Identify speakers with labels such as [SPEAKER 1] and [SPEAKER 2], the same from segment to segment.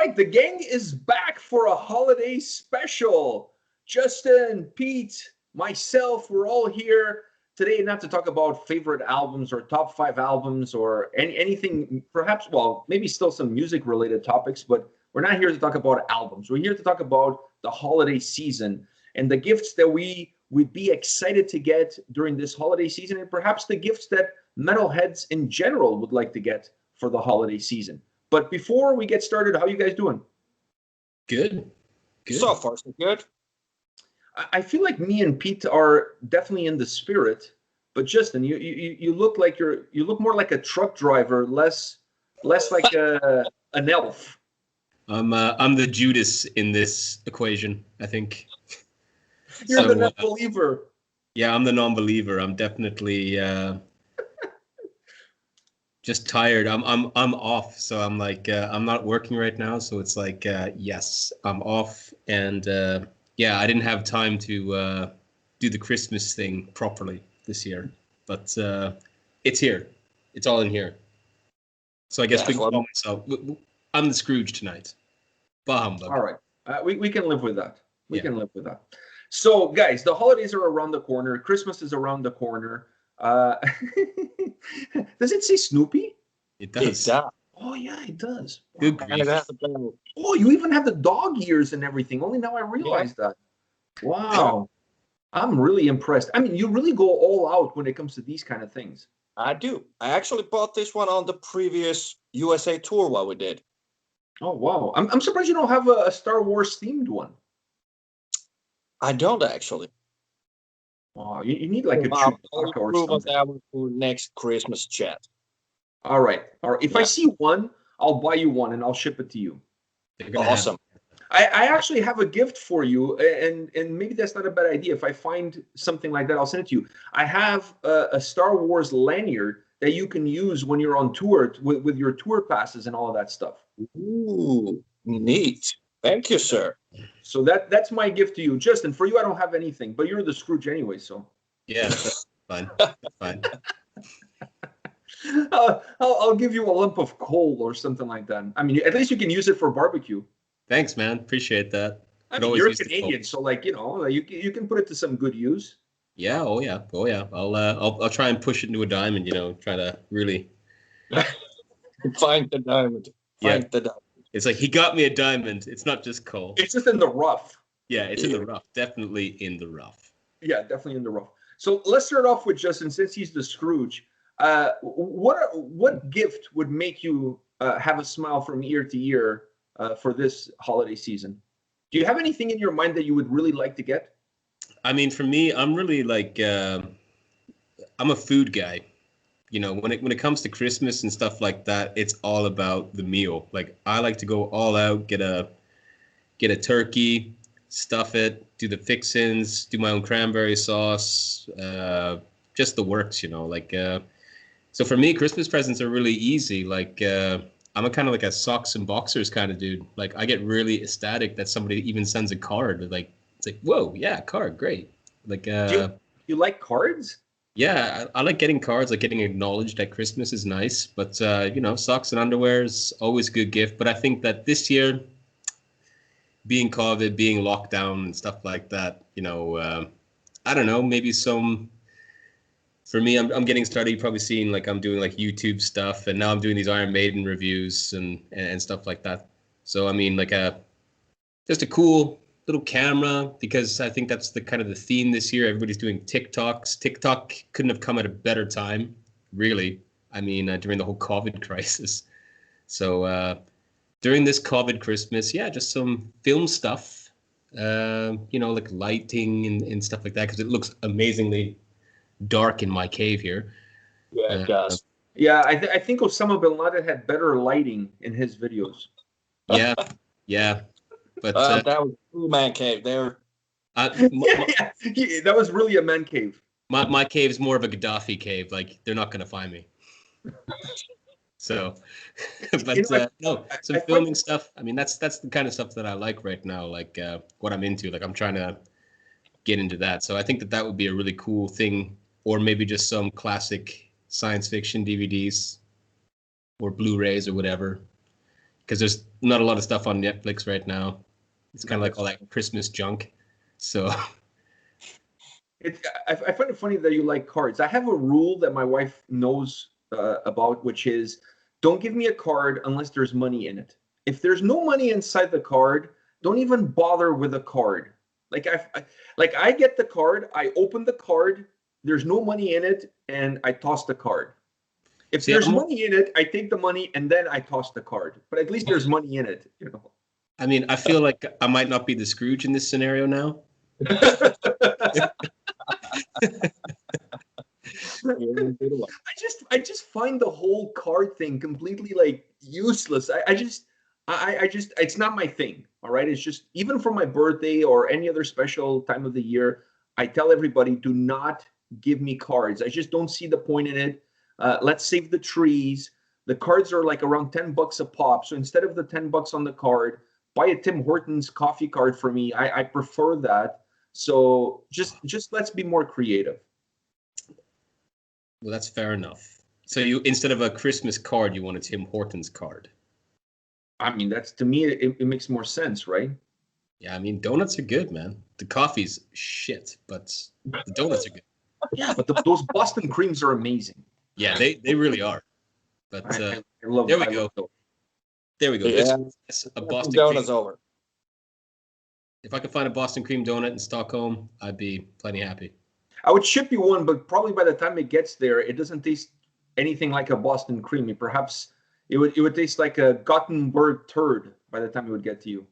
[SPEAKER 1] right, the gang is back for a holiday special. Justin, Pete, myself, we're all here today not to talk about favorite albums or top 5 albums or anything, perhaps, well, maybe still some music-related topics, but we're not here to talk about albums. We're here to talk about the holiday season and the gifts that we would be excited to get during this holiday season, and perhaps the gifts that metalheads in general would like to get for the holiday season. But before we get started, how are you guys doing?
[SPEAKER 2] Good.
[SPEAKER 3] So far, so good.
[SPEAKER 1] I feel like me and Pete are definitely in the spirit, but Justin, you look like you look more like a truck driver, less like an elf.
[SPEAKER 2] I'm the Judas in this equation, I think.
[SPEAKER 1] You're the non-believer.
[SPEAKER 2] Yeah, I'm the non-believer. I'm definitely just tired. I'm off, so I'm like I'm not working right now, so it's like yes, I'm off, and yeah, I didn't have time to do the Christmas thing properly this year, but it's here. It's all in here. So I guess I'm the Scrooge tonight. Bah humbug.
[SPEAKER 1] All right, we can live with that. We can live with that. So, guys, the holidays are around the corner. Christmas is around the corner. Does it say Snoopy?
[SPEAKER 2] It does.
[SPEAKER 1] Oh yeah, it does.
[SPEAKER 2] Good
[SPEAKER 1] grief. Oh, you even have the dog ears and everything. Only now I realized that. Wow. I'm really impressed. I mean, you really go all out when it comes to these kind of things.
[SPEAKER 3] I do. I actually bought this one on the previous USA tour while we did.
[SPEAKER 1] Oh wow. I'm surprised you don't have a Star Wars themed one.
[SPEAKER 3] I don't actually.
[SPEAKER 1] Oh, you need like a Chewbacca or something.
[SPEAKER 3] That one for next Christmas chat.
[SPEAKER 1] All right. If I see one, I'll buy you one and I'll ship it to you.
[SPEAKER 3] Awesome.
[SPEAKER 1] I actually have a gift for you, and maybe that's not a bad idea. If I find something like that, I'll send it to you. I have a Star Wars lanyard that you can use when you're on tour with your tour passes and all of that stuff.
[SPEAKER 3] Ooh, neat. Thank you, sir.
[SPEAKER 1] So that's my gift to you. Justin, for you, I don't have anything, but you're the Scrooge anyway, so.
[SPEAKER 2] Yeah, that's fine. That's fine.
[SPEAKER 1] I'll give you a lump of coal or something like that. I mean, at least you can use it for barbecue.
[SPEAKER 2] Thanks, man. Appreciate that.
[SPEAKER 1] I mean, you're Canadian, so like you can put it to some good use.
[SPEAKER 2] Yeah. Oh yeah. I'll try and push it into a diamond. Try to really
[SPEAKER 3] find the diamond. Find the diamond.
[SPEAKER 2] It's like he got me a diamond. It's not just coal.
[SPEAKER 1] It's just in the rough.
[SPEAKER 2] Yeah, it's in the rough. Definitely in the rough.
[SPEAKER 1] Yeah, definitely in the rough. So let's start off with Justin, since he's the Scrooge. What gift would make you have a smile from ear to ear for this holiday season? Do you have anything in your mind that you would really like to get?
[SPEAKER 2] I mean, for me, I'm really like I'm a food guy. When it comes to Christmas and stuff like that, it's all about the meal. Like I like to go all out, get a turkey, stuff it, do the fixins, do my own cranberry sauce, just the works, So for me, Christmas presents are really easy. Like I'm a kind of like a socks and boxers kind of dude. Like I get really ecstatic that somebody even sends a card. Like it's like, whoa, yeah, card, great. Like
[SPEAKER 1] do you like cards?
[SPEAKER 2] Yeah, I like getting cards. Like getting acknowledged at Christmas is nice. But socks and underwear is always a good gift. But I think that this year, being COVID, being locked down and stuff like that, I don't know, maybe some. For me, I'm getting started. You've probably seen like I'm doing like YouTube stuff, and now I'm doing these Iron Maiden reviews and stuff like that. So I mean, like just a cool little camera, because I think that's the kind of the theme this year. Everybody's doing TikToks. TikTok couldn't have come at a better time, really. I mean, during the whole COVID crisis. So during this COVID Christmas, yeah, just some film stuff, like lighting and stuff like that, because it looks amazingly dark in my cave here.
[SPEAKER 3] Yeah, it does.
[SPEAKER 1] Yeah, I think Osama bin Laden had better lighting in his videos.
[SPEAKER 2] Yeah. But
[SPEAKER 3] that was a man cave there.
[SPEAKER 1] That was really a man cave.
[SPEAKER 2] My cave is more of a Gaddafi cave. Like they're not gonna find me. So, but some filming stuff. I mean, that's the kind of stuff that I like right now. Like what I'm into. Like I'm trying to get into that. So I think that would be a really cool thing, or maybe just some classic science fiction DVDs or Blu-rays or whatever. because there's not a lot of stuff on Netflix right now. It's kind of like all that Christmas junk. So
[SPEAKER 1] I find it funny that you like cards. I have a rule that my wife knows about, which is don't give me a card unless there's money in it. If there's no money inside the card, don't even bother with a card. Like I get the card, I open the card, there's no money in it, and I toss the card. If there's money in it, I take the money and then I toss the card. But at least there's money in it, you know.
[SPEAKER 2] I mean, I feel like I might not be the Scrooge in this scenario now.
[SPEAKER 1] I just find the whole card thing completely like useless. I just it's not my thing. All right. It's just even for my birthday or any other special time of the year, I tell everybody, do not give me cards. I just don't see the point in it. Let's save the trees. The cards are like around $10 a pop. So instead of the $10 on the card, buy a Tim Hortons coffee card for me. I prefer that. So just let's be more creative.
[SPEAKER 2] Well, that's fair enough. So you, instead of a Christmas card, you want a Tim Hortons card.
[SPEAKER 1] I mean, that's, to me, it makes more sense, right?
[SPEAKER 2] Yeah, I mean, donuts are good, man. The coffee's shit, but the donuts are good.
[SPEAKER 1] Yeah, but those Boston creams are amazing.
[SPEAKER 2] Yeah, they really are. But
[SPEAKER 1] I love
[SPEAKER 2] there we go. There we go.
[SPEAKER 3] Yeah.
[SPEAKER 2] That's a Boston
[SPEAKER 3] donuts
[SPEAKER 2] cream.
[SPEAKER 3] over.
[SPEAKER 2] If I could find a Boston cream donut in Stockholm, I'd be plenty happy.
[SPEAKER 1] I would ship you one, but probably by the time it gets there, it doesn't taste anything like a Boston cream. Perhaps it would taste like a Gothenburg turd by the time it would get to you.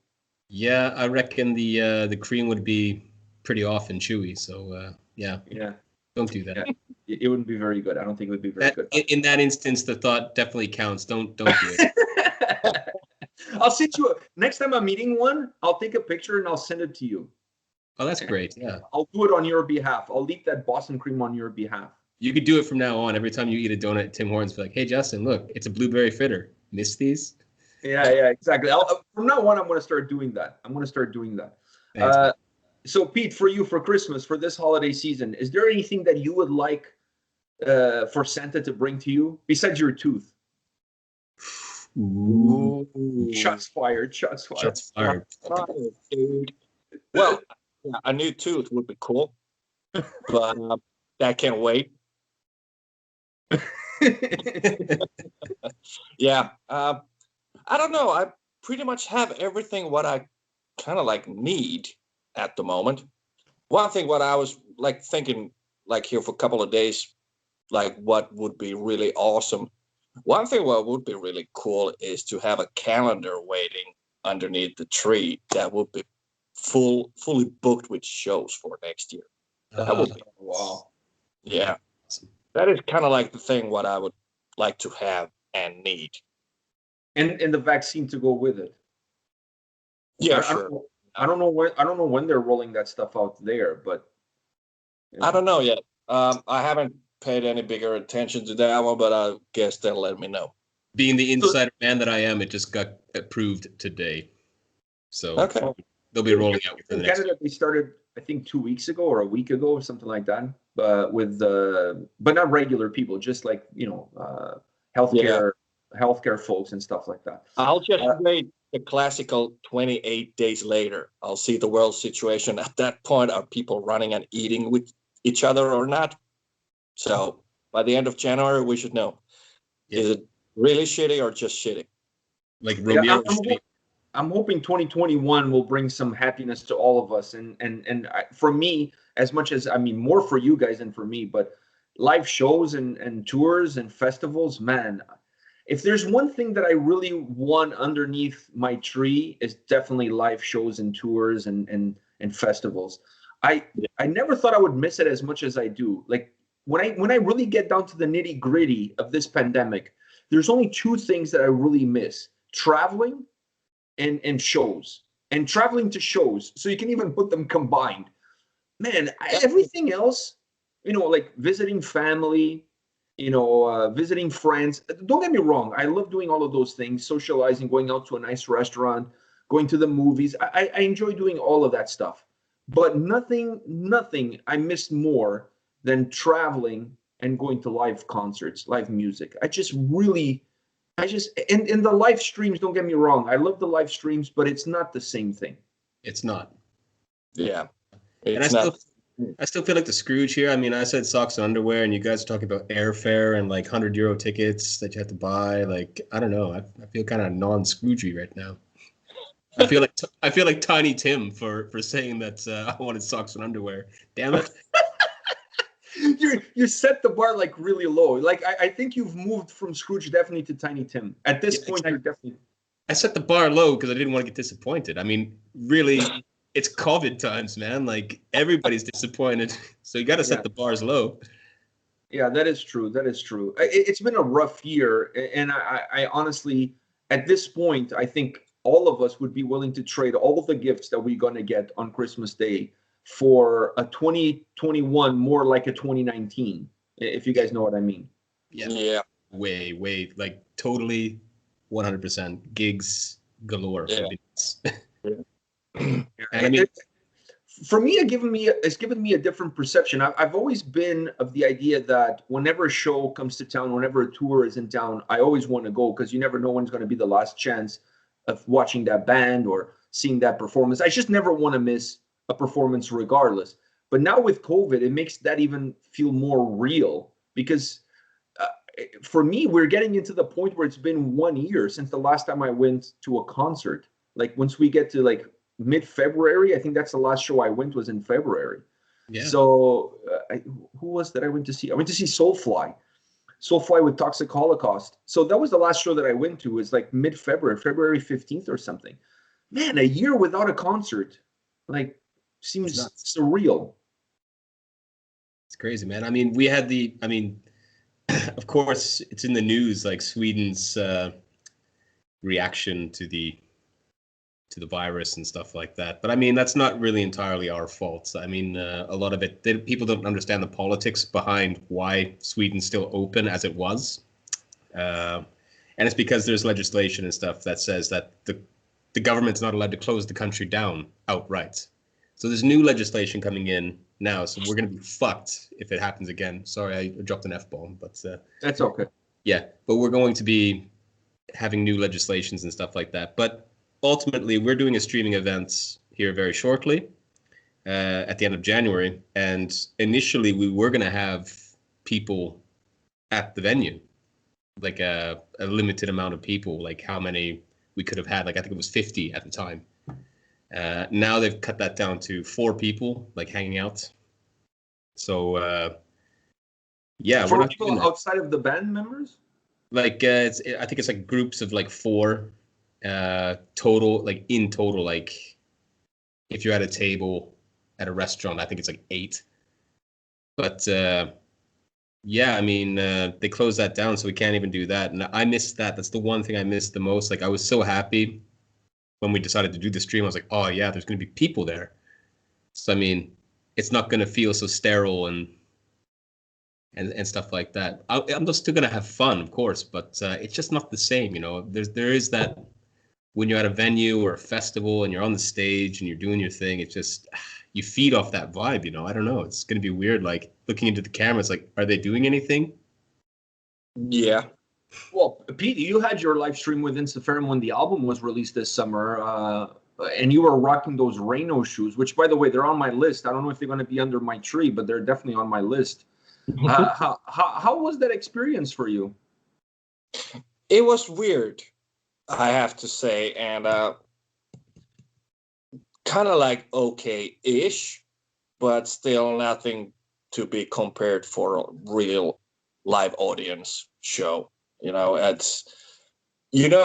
[SPEAKER 2] Yeah, I reckon the cream would be pretty off and chewy. So yeah, don't do that.
[SPEAKER 1] Yeah. It wouldn't be very good. I don't think it would be very good.
[SPEAKER 2] In that instance, the thought definitely counts. Don't do it.
[SPEAKER 1] I'll send you next time I'm eating one. I'll take a picture and I'll send it to you.
[SPEAKER 2] Oh, that's great. Yeah,
[SPEAKER 1] I'll do it on your behalf. I'll eat that Boston cream on your behalf.
[SPEAKER 2] You could do it from now on. Every time you eat a donut at Tim Hortons, be like, "Hey, Justin, look, it's a blueberry fritter. Miss these?"
[SPEAKER 1] Yeah, exactly. From now on, I'm going to start doing that.
[SPEAKER 2] Thanks,
[SPEAKER 1] so, Pete, for you, for Christmas, for this holiday season, is there anything that you would like for Santa to bring to you besides your tooth?
[SPEAKER 2] Ooh.
[SPEAKER 1] Shots fired.
[SPEAKER 3] Dude. Well, a new tooth would be cool, but I can't wait. Yeah. I don't know. I pretty much have everything what I kind of like need at the moment. One thing what I was like thinking like here for a couple of days, like what would be really awesome. One thing what would be really cool is to have a calendar waiting underneath the tree that would be fully booked with shows for next year. That would be
[SPEAKER 1] wow.
[SPEAKER 3] Yeah. That is kind of like the thing what I would like to have and need.
[SPEAKER 1] And the vaccine to go with it.
[SPEAKER 3] Yeah, sure.
[SPEAKER 1] I don't know when they're rolling that stuff out there, but
[SPEAKER 3] I don't know yet. I haven't paid any bigger attention to that one, but I guess they'll let me know.
[SPEAKER 2] Being the insider man that I am, it just got approved today. So
[SPEAKER 3] okay.
[SPEAKER 2] They'll be rolling out
[SPEAKER 1] in Canada. They started, I think, 2 weeks ago or a week ago or something like that. But not regular people, just like healthcare folks and stuff like that.
[SPEAKER 3] I'll just wait the classical 28 days later. I'll see the world situation at that point. Are people running and eating with each other or not? So by the end of January, we should know. Yeah. Is it really shitty or just shitty?
[SPEAKER 2] Like Romeo.
[SPEAKER 1] I'm hoping 2021 will bring some happiness to all of us. And for me, as much as, I mean, more for you guys than for me, but live shows and tours and festivals, man, if there's one thing that I really want underneath my tree is definitely live shows and tours and festivals. I never thought I would miss it as much as I do. Like when I really get down to the nitty gritty of this pandemic, there's only two things that I really miss: traveling and shows, and traveling to shows. So you can even put them combined. Man, everything else, like visiting family, visiting friends. Don't get me wrong. I love doing all of those things, socializing, going out to a nice restaurant, going to the movies. I enjoy doing all of that stuff. But nothing I miss more than traveling and going to live concerts, live music. I just really I just in the live streams, don't get me wrong, I love the live streams, but it's not the same thing.
[SPEAKER 2] It's not.
[SPEAKER 3] Yeah,
[SPEAKER 2] And I still feel like the Scrooge here. I mean, I said socks and underwear, and you guys are talking about airfare and like €100 tickets that you have to buy. Like, I don't know. I feel kind of non-Scroogey right now. I feel like Tiny Tim for saying that I wanted socks and underwear. Damn it.
[SPEAKER 1] You set the bar like really low. Like I think you've moved from Scrooge definitely to Tiny Tim. At this point,
[SPEAKER 2] exactly.
[SPEAKER 1] you're definitely.
[SPEAKER 2] I set the bar low because I didn't want to get disappointed. I mean, really, it's COVID times, man. Like everybody's disappointed, so you got to set the bars low.
[SPEAKER 1] Yeah, that is true. That is true. It's been a rough year, and I honestly, at this point, I think all of us would be willing to trade all the gifts that we're going to get on Christmas Day for a 2021 more like a 2019, if you guys know what I mean.
[SPEAKER 3] Yeah.
[SPEAKER 2] Way, like totally 100% gigs galore.
[SPEAKER 3] Yeah.
[SPEAKER 2] And I mean,
[SPEAKER 1] for me, it's given me a different perception. I've always been of the idea that whenever a show comes to town, whenever a tour is in town, I always want to go because you never know when it's going to be the last chance of watching that band or seeing that performance. I just never want to miss a performance regardless. But now with COVID, it makes that even feel more real because for me, we're getting into the point where it's been 1 year since the last time I went to a concert. Like once we get to like mid-February, I think that's the last show I went was in February. Yeah. So who was that I went to see? I went to see Soulfly with Toxic Holocaust. So that was the last show that I went to. Was like mid-February, February 15th or something. Man, a year without a concert, like seems surreal.
[SPEAKER 2] It's crazy, man. I mean, of course, it's in the news, like Sweden's reaction to the virus and stuff like that. But I mean, that's not really entirely our fault. I mean, a lot of it, people don't understand the politics behind why Sweden's still open as it was. And it's because there's legislation and stuff that says that the government's not allowed to close the country down outright. So there's new legislation coming in now, so we're going to be fucked if it happens again. Sorry, I dropped an F-bomb, but...
[SPEAKER 1] that's okay.
[SPEAKER 2] Yeah, but we're going to be having new legislations and stuff like that. But ultimately, we're doing a streaming event here very shortly, at the end of January. And initially, we were going to have people at the venue, like a limited amount of people, like how many we could have had. Like I think it was 50 at the time. Now they've cut that down to 4 people, like hanging out. So, yeah.
[SPEAKER 1] 4 people outside of the band members?
[SPEAKER 2] Like, I think it's like groups of like 4 total, like in total, like if you're at a table at a restaurant, I think it's like 8. But, yeah, I mean, they closed that down, so we can't even do that. And I missed that. That's the one thing I missed the most. Like, I was so happy when we decided to do the stream. I was like, oh yeah, there's going to be people there. So I mean, it's not going to feel so sterile and stuff like that. I'm just still going to have fun, of course, but it's just not the same, you know. There is that when you're at a venue or a festival and you're on the stage and you're doing your thing. It's just you feed off that vibe, you know. I don't know. It's going to be weird, like looking into the camera. It's like, are they doing anything?
[SPEAKER 3] Yeah.
[SPEAKER 1] Well, Pete, you had your live stream with Ensiferum when the album was released this summer, and you were rocking those Reno shoes, which, by the way, they're on my list. I don't know if they're going to be under my tree, but they're definitely on my list. How was that experience for you?
[SPEAKER 3] It was weird, I have to say, and kind of like okay-ish, but still nothing to be compared for a real live audience show. You know,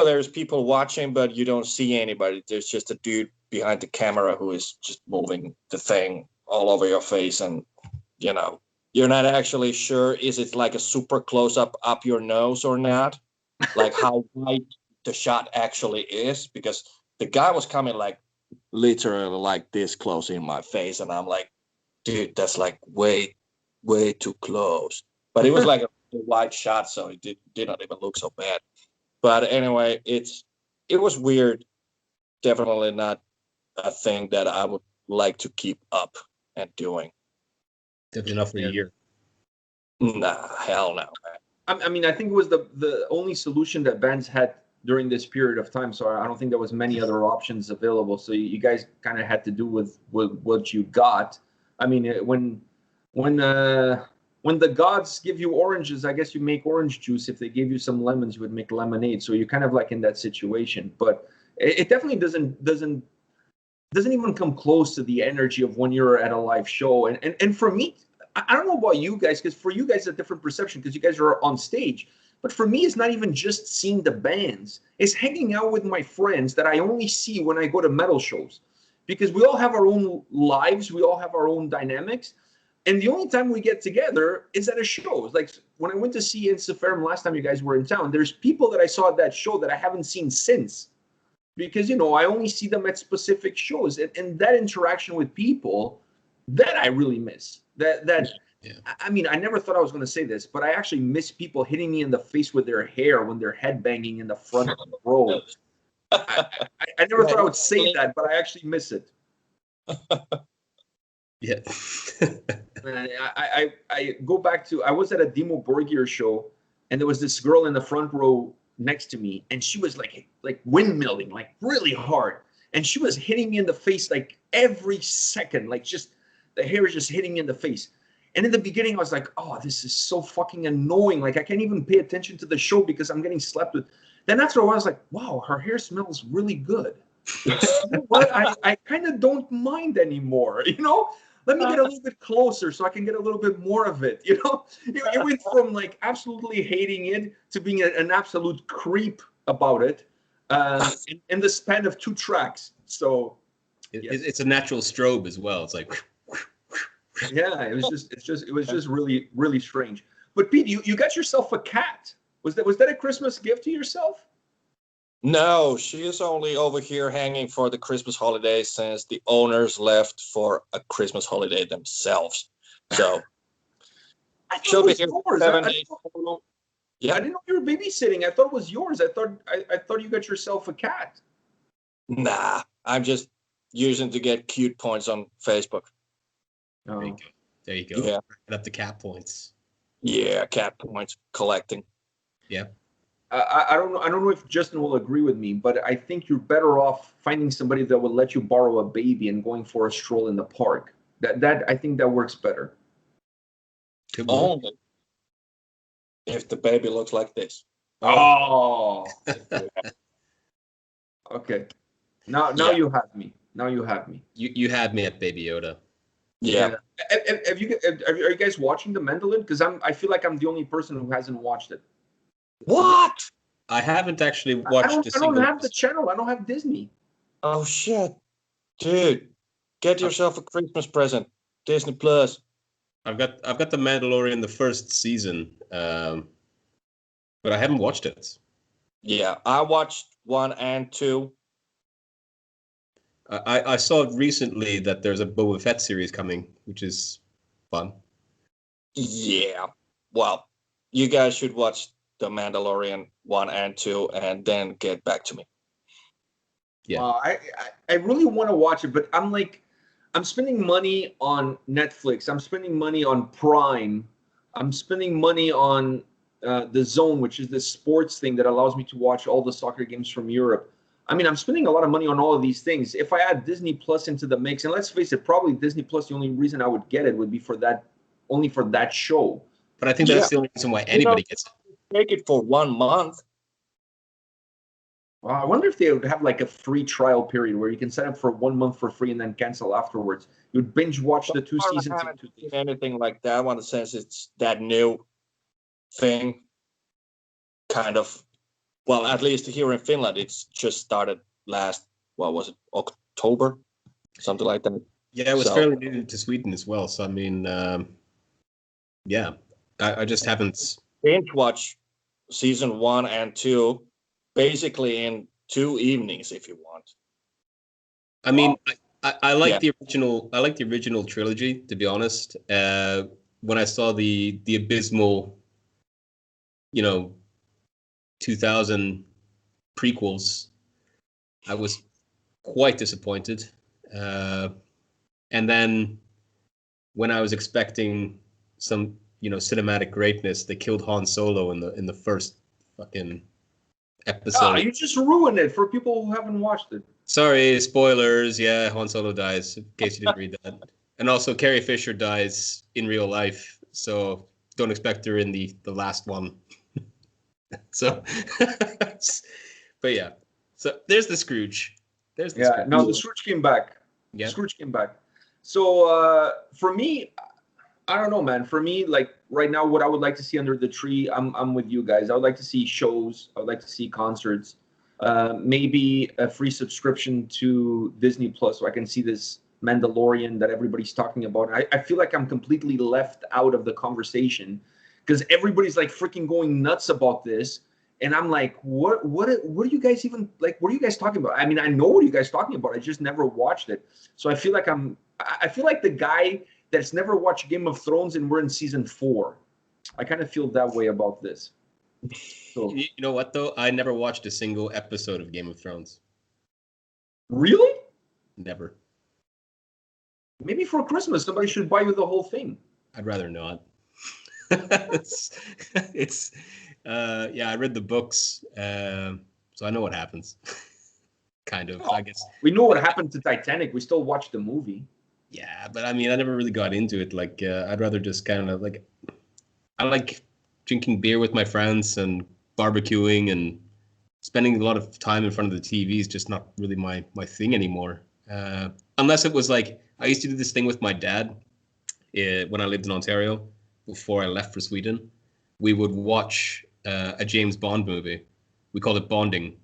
[SPEAKER 3] there's people watching, but you don't see anybody. There's just a dude behind the camera who is just moving the thing all over your face. And, you know, you're not actually sure, is it like a super close-up up your nose or not? Like how wide the shot actually is? Because the guy was coming like literally like this close in my face. And I'm like, dude, that's like way, way too close. But it was like a wide shot, so it did not even look so bad. But anyway, it was weird. Definitely not a thing that I would like to keep up and doing.
[SPEAKER 2] Definitely not for a year.
[SPEAKER 3] Nah, hell no.
[SPEAKER 1] I mean, I think it was the only solution that bands had during this period of time. So I don't think there was many other options available. So you guys kind of had to do with what you got. I mean, when the gods give you oranges, I guess you make orange juice. If they gave you some lemons, you would make lemonade. So you're kind of like in that situation. But it definitely doesn't even come close to the energy of when you're at a live show. And for me, I don't know about you guys, because for you guys, it's a different perception because you guys are on stage. But for me, it's not even just seeing the bands. It's hanging out with my friends that I only see when I go to metal shows. Because we all have our own lives. We all have our own dynamics. And the only time we get together is at a show. It's like when I went to see Ensiferum last time you guys were in town, there's people that I saw at that show that I haven't seen since. Because, I only see them at specific shows. And that interaction with people, that I really miss. Yeah. I mean, I never thought I was going to say this, but I actually miss people hitting me in the face with their hair when they're headbanging in the front row. I never thought I would say that, but I actually miss it.
[SPEAKER 2] Yeah.
[SPEAKER 1] I go back to, I was at a Dimo Borgir show, and there was this girl in the front row next to me, and she was like windmilling, like really hard. And she was hitting me in the face like every second, like just the hair is just hitting me in the face. And in the beginning, I was like, oh, this is so fucking annoying. Like, I can't even pay attention to the show because I'm getting slept with. Then after a while, I was like, wow, her hair smells really good. But I kind of don't mind anymore, Let me get a little bit closer so I can get a little bit more of it, It went from, like, absolutely hating it to being an absolute creep about it in the span of 2 tracks. So
[SPEAKER 2] yes. It's a natural strobe as well. It's like...
[SPEAKER 1] Yeah, it was just really, really strange. But Pete, you got yourself a cat. Was that a Christmas gift to yourself?
[SPEAKER 3] No, she is only over here hanging for the Christmas holiday since the owners left for a Christmas holiday themselves. So
[SPEAKER 1] she'll be here for 7 days. Yeah, I didn't know you were babysitting. I thought it was yours. I thought you got yourself a cat.
[SPEAKER 3] Nah, I'm just using to get cute points on Facebook.
[SPEAKER 2] Oh. There you go. Yeah. Up the cat points.
[SPEAKER 3] Yeah, cat points collecting.
[SPEAKER 2] Yeah.
[SPEAKER 1] I don't know if Justin will agree with me, but I think you're better off finding somebody that will let you borrow a baby and going for a stroll in the park. That I think that works better.
[SPEAKER 3] Only if the baby looks like this.
[SPEAKER 1] Oh. Okay. Now you have me. Now you have me.
[SPEAKER 2] You had me at Baby Yoda.
[SPEAKER 3] Yeah.
[SPEAKER 1] Are you guys watching The Mandolin? Because I feel like I'm the only person who hasn't watched it.
[SPEAKER 3] What?
[SPEAKER 2] I haven't actually watched
[SPEAKER 1] I don't have the channel. I don't have Disney.
[SPEAKER 3] Oh shit, dude! Get yourself a Christmas present. Disney Plus.
[SPEAKER 2] I've got The Mandalorian, the first season, but I haven't watched it.
[SPEAKER 3] Yeah, I watched 1 and 2.
[SPEAKER 2] I saw recently that there's a Boba Fett series coming, which is fun.
[SPEAKER 3] Yeah. Well, you guys should watch The Mandalorian 1 and 2 and then get back to me.
[SPEAKER 1] Yeah. I really want to watch it, but I'm spending money on Netflix. I'm spending money on Prime. I'm spending money on The Zone, which is this sports thing that allows me to watch all the soccer games from Europe. I mean, I'm spending a lot of money on all of these things. If I add Disney Plus into the mix, and let's face it, probably Disney Plus, the only reason I would get it would be only for that show.
[SPEAKER 2] But I think that's the only reason why anybody gets it.
[SPEAKER 3] Take it for 1 month.
[SPEAKER 1] Well, I wonder if they would have like a free trial period where you can sign up for 1 month for free and then cancel afterwards. You'd binge watch the 2 seasons.
[SPEAKER 3] I haven't seen anything like that one, since it's that new thing. Kind of. Well, at least here in Finland, it's just started last, what was it, October? Something like that.
[SPEAKER 2] Yeah, it was fairly new to Sweden as well. So, I mean, yeah, I just haven't...
[SPEAKER 3] Binge watch season 1 and 2 basically in 2 evenings if you want.
[SPEAKER 2] I mean, I like the original. I like the original trilogy, to be honest. When I saw the abysmal, 2000 prequels, I was quite disappointed. And then when I was expecting some cinematic greatness, they killed Han Solo in the first fucking episode.
[SPEAKER 1] You just ruined it for people who haven't watched it.
[SPEAKER 2] Sorry, spoilers. Yeah, Han Solo dies, in case you didn't read that. And also, Carrie Fisher dies in real life, so don't expect her in the last one. So, but yeah. So there's the Scrooge. Scrooge.
[SPEAKER 1] No, the Scrooge came back.
[SPEAKER 2] Yeah.
[SPEAKER 1] Scrooge came back. So for me, I don't know, man. For me, like right now, what I would like to see under the tree, I'm with you guys. I would like to see shows. I would like to see concerts. Maybe a free subscription to Disney Plus, so I can see this Mandalorian that everybody's talking about. I feel like I'm completely left out of the conversation because everybody's like freaking going nuts about this, and I'm like, what are you guys even like? What are you guys talking about? I mean, I know what you guys talking about. I just never watched it, so I feel like the guy that's never watched Game of Thrones and we're in season 4. I kind of feel that way about this. So,
[SPEAKER 2] you know what though? I never watched a single episode of Game of Thrones.
[SPEAKER 1] Really?
[SPEAKER 2] Never.
[SPEAKER 1] Maybe for Christmas somebody should buy you the whole thing.
[SPEAKER 2] I'd rather not. I read the books, so I know what happens. Kind of, I guess.
[SPEAKER 1] We know what happened to Titanic. We still watched the movie.
[SPEAKER 2] Yeah, but I mean, I never really got into it. Like, I'd rather just kind of like, I like drinking beer with my friends and barbecuing and spending a lot of time in front of the TV is just not really my thing anymore. Unless it was like, I used to do this thing with my dad when I lived in Ontario before I left for Sweden. We would watch a James Bond movie. We called it bonding.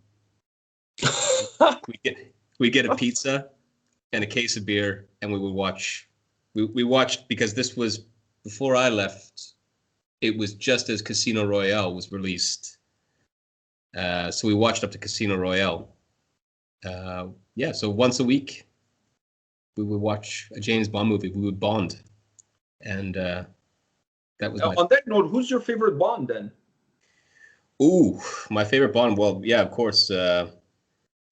[SPEAKER 2] we get a pizza and a case of beer, and we would watch. We watched because this was before I left. It was just as Casino Royale was released, so we watched up to Casino Royale. So once a week, we would watch a James Bond movie. We would bond, and that was.
[SPEAKER 1] On that note, who's your favorite Bond then?
[SPEAKER 2] Ooh, my favorite Bond. Well, yeah, of course, the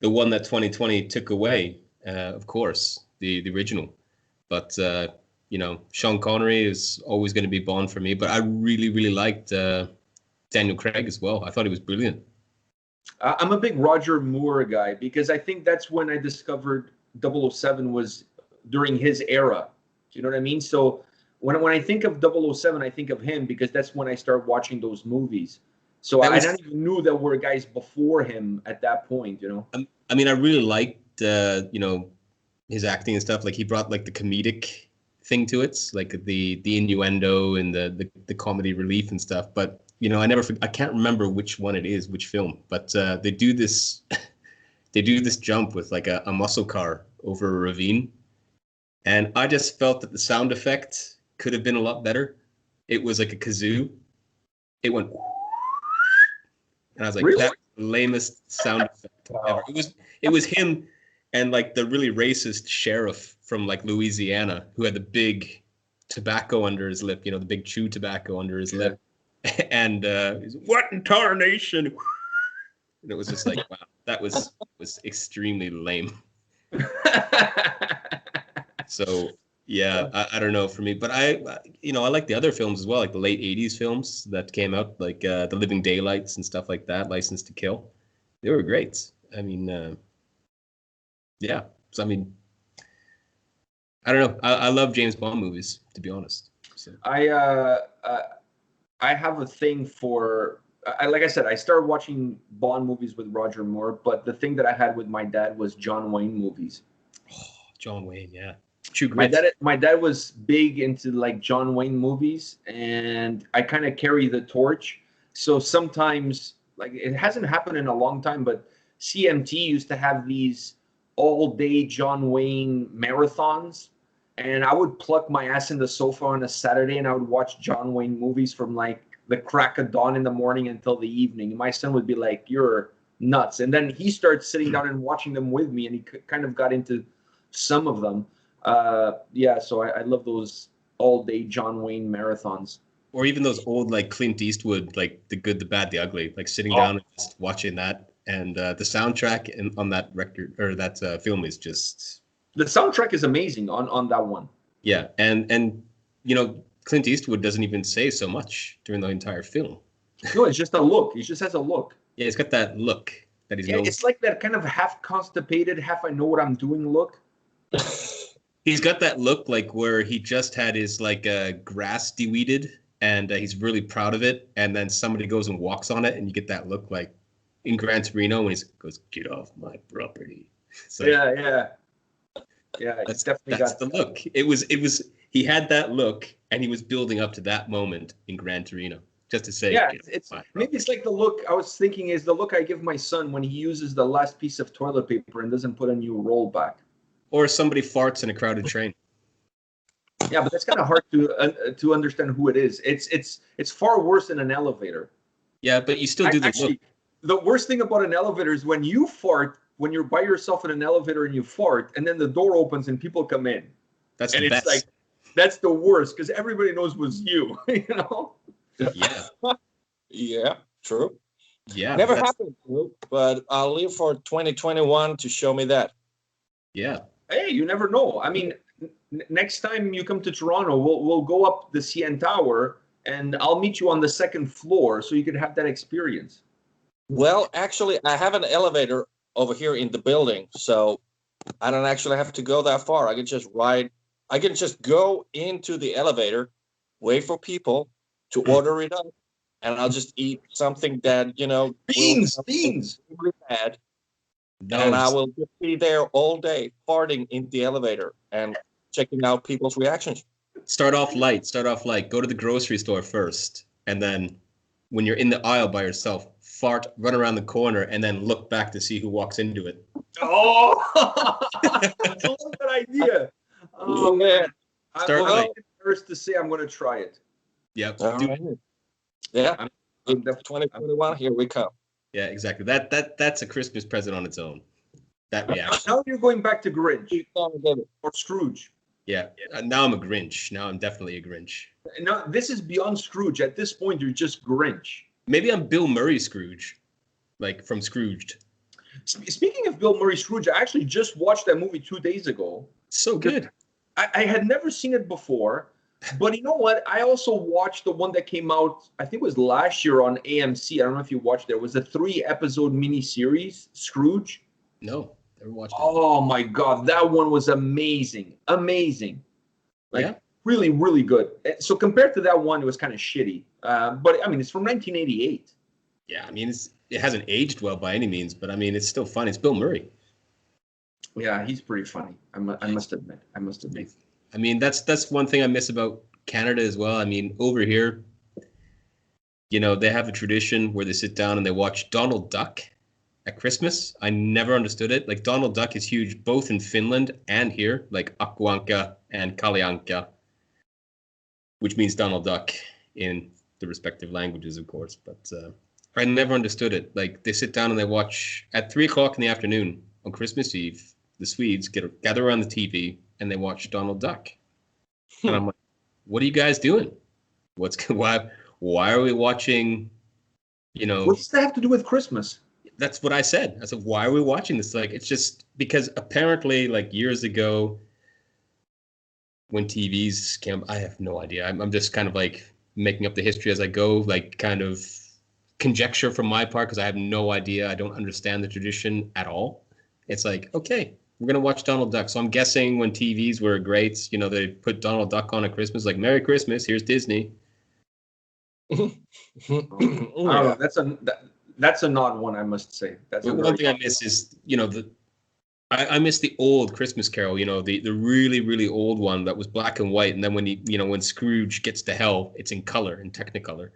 [SPEAKER 2] one that 2020 took away. Of course, the original. But Sean Connery is always going to be Bond for me. But I really, really liked Daniel Craig as well. I thought he was brilliant.
[SPEAKER 1] I'm a big Roger Moore guy because I think that's when I discovered 007 was during his era. Do you know what I mean? So when I think of 007, I think of him because that's when I started watching those movies. So I didn't even knew there were guys before him at that point, you know?
[SPEAKER 2] I mean, I really liked, his acting and stuff. Like he brought like the comedic thing to it, like the innuendo and the comedy relief and stuff. But, I can't remember which one it is, which film, but they do this jump with like a muscle car over a ravine. And I just felt that the sound effect could have been a lot better. It was like a kazoo. It went... And I was like,
[SPEAKER 1] really?
[SPEAKER 2] That's the lamest sound effect ever. It was him and like the really racist sheriff from like Louisiana who had the big tobacco under his lip, the big chew tobacco under his lip. And what in tarnation? And it was just like, wow, that was extremely lame. So yeah, I don't know for me, but I like the other films as well, like the late 80s films that came out, like The Living Daylights and stuff like that, License to Kill. They were great. I mean, yeah. So, I mean, I don't know. I love James Bond movies, to be honest. So.
[SPEAKER 1] I have a thing for, like I said, I started watching Bond movies with Roger Moore, but the thing that I had with my dad was John Wayne movies.
[SPEAKER 2] Oh, John Wayne, yeah.
[SPEAKER 1] My dad was big into like John Wayne movies, and I kind of carry the torch. So sometimes, like it hasn't happened in a long time, but CMT used to have these all-day John Wayne marathons, and I would pluck my ass in the sofa on a Saturday, and I would watch John Wayne movies from like the crack of dawn in the morning until the evening. And my son would be like, "You're nuts!" And then he started sitting down and watching them with me, and he kind of got into some of them. So I love those all-day John Wayne marathons.
[SPEAKER 2] Or even those old like Clint Eastwood, like The Good, the Bad, the Ugly, like sitting down and just watching that. And the soundtrack on that record or that film is just...
[SPEAKER 1] The soundtrack is amazing on that one.
[SPEAKER 2] Yeah, and Clint Eastwood doesn't even say so much during the entire film.
[SPEAKER 1] No, it's just a look. He just has a look.
[SPEAKER 2] Yeah, he's got that look that he's known.
[SPEAKER 1] It's like that kind of half constipated, half I know what I'm doing look.
[SPEAKER 2] He's got that look like where he just had his like grass de-weeded and he's really proud of it, and then somebody goes and walks on it, and you get that look like in Gran Torino when he goes, "Get off my property." So
[SPEAKER 1] Yeah.
[SPEAKER 2] that's
[SPEAKER 1] Definitely
[SPEAKER 2] that's
[SPEAKER 1] got
[SPEAKER 2] the look. It was he had that look, and he was building up to that moment in Gran Torino just to say,
[SPEAKER 1] yeah.
[SPEAKER 2] "Get off
[SPEAKER 1] It's
[SPEAKER 2] my
[SPEAKER 1] maybe
[SPEAKER 2] property."
[SPEAKER 1] it's like the look I was thinking is the look I give my son when he uses the last piece of toilet paper and doesn't put a new roll back.
[SPEAKER 2] Or somebody farts in a crowded train.
[SPEAKER 1] Yeah, but that's kind of hard to understand who it is. It's far worse in an elevator.
[SPEAKER 2] Yeah, but you still do the
[SPEAKER 1] Actually,
[SPEAKER 2] look.
[SPEAKER 1] the worst thing about an elevator is when you fart, when you're by yourself in an elevator and you fart, and then the door opens and people come in.
[SPEAKER 2] That's
[SPEAKER 1] And
[SPEAKER 2] the
[SPEAKER 1] it's
[SPEAKER 2] best.
[SPEAKER 1] like, that's the worst because everybody knows it was you, you know?
[SPEAKER 2] Yeah,
[SPEAKER 3] Yeah, true.
[SPEAKER 2] yeah.
[SPEAKER 3] Never
[SPEAKER 2] that's-
[SPEAKER 3] happened, but I'll live for 2021 to show me that.
[SPEAKER 2] Yeah,
[SPEAKER 1] Hey, you never know. I mean, next time you come to Toronto, we'll go up the CN Tower and I'll meet you on the second floor so you can have that experience.
[SPEAKER 3] Well, actually, I have an elevator over here in the building, so I don't actually have to go that far. I can just go into the elevator, wait for people to order it up, and I'll just eat something that,
[SPEAKER 1] Beans.
[SPEAKER 3] really bad, and I will just be there all day farting in the elevator and checking out people's reactions.
[SPEAKER 2] Start off light. Go to the grocery store first, and then when you're in the aisle by yourself, fart, run around the corner, and then look back to see who walks into it.
[SPEAKER 1] Oh, I love that idea. Oh,
[SPEAKER 3] Yeah.
[SPEAKER 2] Start
[SPEAKER 1] I'm
[SPEAKER 2] light.
[SPEAKER 1] embarrassed to say I'm going to try it.
[SPEAKER 2] Yep.
[SPEAKER 3] All right. Yeah.
[SPEAKER 1] I'm
[SPEAKER 3] In
[SPEAKER 1] def-
[SPEAKER 3] 2021, here we come.
[SPEAKER 2] Yeah, exactly. That's a Christmas present on its own. That reaction.
[SPEAKER 1] Now you're going back to Grinch or Scrooge.
[SPEAKER 2] Yeah. Now I'm a Grinch. Now I'm definitely a Grinch.
[SPEAKER 1] No, this is beyond Scrooge. At this point, you're just Grinch.
[SPEAKER 2] Maybe I'm Bill Murray Scrooge, like from Scrooged.
[SPEAKER 1] Speaking of Bill Murray Scrooge, I actually just watched that movie 2 days ago.
[SPEAKER 2] So good.
[SPEAKER 1] I had never seen it before, but you know what? I also watched the one that came out, I think it was last year on AMC. I don't know if you watched it. It was a 3-episode miniseries, Scrooge.
[SPEAKER 2] No, never watched it.
[SPEAKER 1] Oh my God, that one was amazing. Amazing. Like,
[SPEAKER 2] Yeah.
[SPEAKER 1] really, really good. So compared to that one, it was kind of shitty. But I mean, it's from 1988.
[SPEAKER 2] Yeah, I mean, it hasn't aged well by any means, but I mean, it's still fun. It's Bill Murray.
[SPEAKER 1] Yeah, he's pretty funny. I must admit.
[SPEAKER 2] I mean, that's one thing I miss about Canada as well. I mean, over here, they have a tradition where they sit down and they watch Donald Duck at Christmas. I never understood it. Like, Donald Duck is huge both in Finland and here, like Akkuanka and Kalianka, which means Donald Duck in the respective languages, of course. But I never understood it. Like, they sit down and they watch at 3:00 in the afternoon on Christmas Eve. The Swedes gather around the TV and they watch Donald Duck. And I'm like, what are you guys doing? Why are we watching,
[SPEAKER 1] What does that have to do with Christmas?
[SPEAKER 2] That's what I said. I said, why are we watching this? Like, it's just because apparently, like, years ago when TVs came, I have no idea. I'm just kind of like making up the history as I go, like kind of conjecture from my part because I have no idea. I don't understand the tradition at all. It's like, okay, we're going to watch Donald Duck. So I'm guessing when TVs were great, they put Donald Duck on at Christmas, like, Merry Christmas, here's Disney.
[SPEAKER 1] I don't know. That's an odd one, I must say. That's
[SPEAKER 2] one thing I miss is, I miss the old Christmas Carol, the really, really old one that was black and white. And then when Scrooge gets to hell, it's in color, in Technicolor.